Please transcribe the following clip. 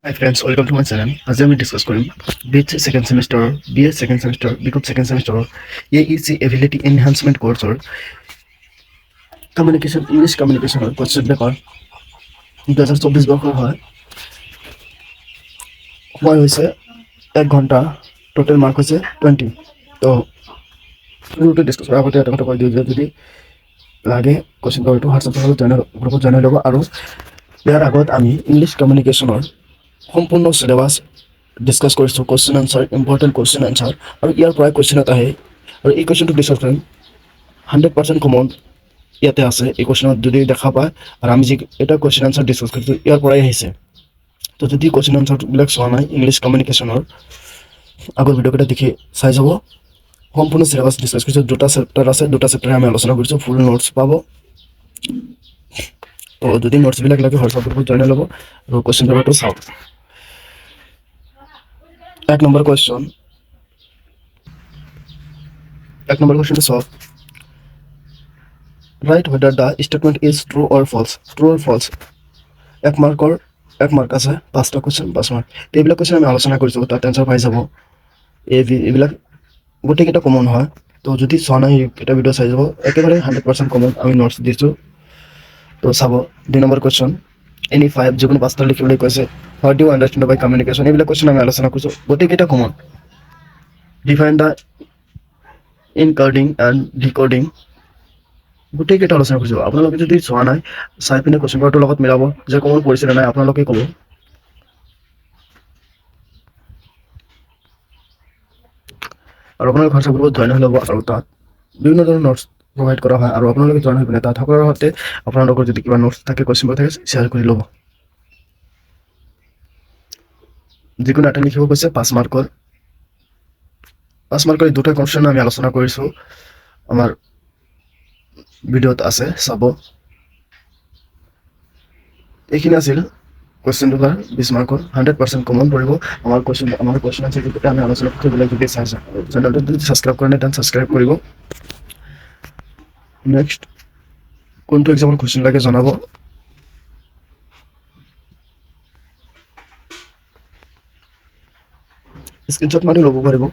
Hi friends, welcome to my channel. আজি আমি discuss কৰিম BHC second semester, BA second semester, BCom second সেমিস্টাৰৰ AEC ability enhancement কোৰ্ছৰ communication English কমিউনিকেশ্যনৰ question paper 2024 বৰ্ষৰ হয়। সময় হৈছে 1 ঘণ্টা, টোটেল মাৰ্ক হৈছে 20। তো শুৰুতে ডিসকাস কৰাৰ আগতে এটা কথা কৈ দিওঁ যে যদি লাগে কোৱেশ্চন পেপাৰটো হোৱাটছআপ গ্ৰুপত জইন হৈ ল'ব। আৰু ইয়াৰ আগত আমি ইংলিছ কমিউনিকেশ্যনৰ সম্পূৰ্ণ সিলেবাস ডিসকাস কৰিছোঁ, question answer, important question answer, আৰু ইয়াৰ পৰাই কোৱেশ্চন এটা আহে। আৰু এই কোৱেশ্চনটো ডিসকাস কৰিম 100% কমন ইয়াতে আছে। এই কোৱেশ্চনত যদি দেখা পায় আৰু আমি যি এটা কোৱেশ্চন আনসাৰ ডিসকাস কৰিছোঁ ইয়াৰ পৰাই আহিছে। তো যদি কোৱেশ্চন আনসাৰবিলাক চোৱা নাই ইংলিছ কমিউনিকেশ্যনৰ আগৰ ভিডিঅ'কেইটা দেখি চাই যাব। সম্পূৰ্ণ সিলেবাস ডিসকাস কৰিছোঁ, দুটা চেপ্টাৰ আছে, দুটা চেপ্টাৰে আমি আলোচনা কৰিছোঁ, ফুল নোটছ পাব। তো যদি নোটছবিলাক লাগে হোৱাটছআপ গ্ৰুপত জইন হৈ ল'ব আৰু কোৱেশ্চন পেপাৰটো চাওক। 1 নম্বৰ কুৱেশ্যনটো চাওক। Right whether the statement is true or false. True or false, 1 mark আছে, 5টা কুৱেশ্যন 5 মাৰ্ক। এইবিলাক কুৱেশ্যন আমি আলোচনা কৰিছোঁ, তাত এনচাৰ পাই যাব। এইবিলাক গোটেইকেইটা কমন হয়। তো যদি চোৱা নাই এটা ভিডিঅ' চাই যাব, একেবাৰে 100% কমন আমি নোটছ দিছোঁ। তো চাব 2 নম্বৰ কুৱেশ্যন, এনি 5 যিকোনো 5টা লিখিবলৈ কৈছে। What do understand by communication, এইবিলাক কুৱেশ্যন আমি আলোচনা কৰিছোঁ, গোটেইকেইটা common. Define the encoding and decoding, গোটেইকেইটা আলোচনা কৰিছোঁ। আপোনালোকে যদি চোৱা নাই চাই পিনে কুৱেশ্যন পেপাৰটোৰ লগত মিলাব যে কমন পৰিছিলে নাই, আপোনালোকে ক'ব। আৰু আপোনালোকে হোৱাটছআপ গ্ৰুপত জইন হৈ ল'ব, আৰু তাত বিভিন্ন ধৰণৰ নোটছ প্ৰভাইড কৰা হয়। আৰু আপোনালোকে জইন হৈ পিনে তাত সকলোৰে সৈতে আপোনালোকৰ যদি কিবা নোটছ থাকে, কুৱেশ্যন পেপাৰ থাকে, শ্বেয়াৰ কৰি ল'ব। যিকোনো এটা লিখিব কৈছে 5 মাৰ্কৰ। 5 মাৰ্কৰ এই দুটা কুৱেশ্যন আমি আলোচনা কৰিছোঁ, আমাৰ ভিডিঅ'ত আছে, চাব। এইখিনি আছিল কুৱেশ্যন পেপাৰ 20 মাৰ্কৰ, 100% কমন পৰিব। আমাৰ কুৱেশ্যন আনসাৰ যেতিয়া আমি আলোচনা কৰিবলৈ যদি চাইছোঁ, চেনেলটো যদি ছাবস্ক্ৰাইব কৰা নাই তেন্তে ছাবস্ক্ৰাইব কৰিব। নেক্সট কোনটো এক্সামৰ কুৱেশ্যন লাগে জনাব। স্ক্ৰীনশ্বট মাৰি ল'ব পাৰিব।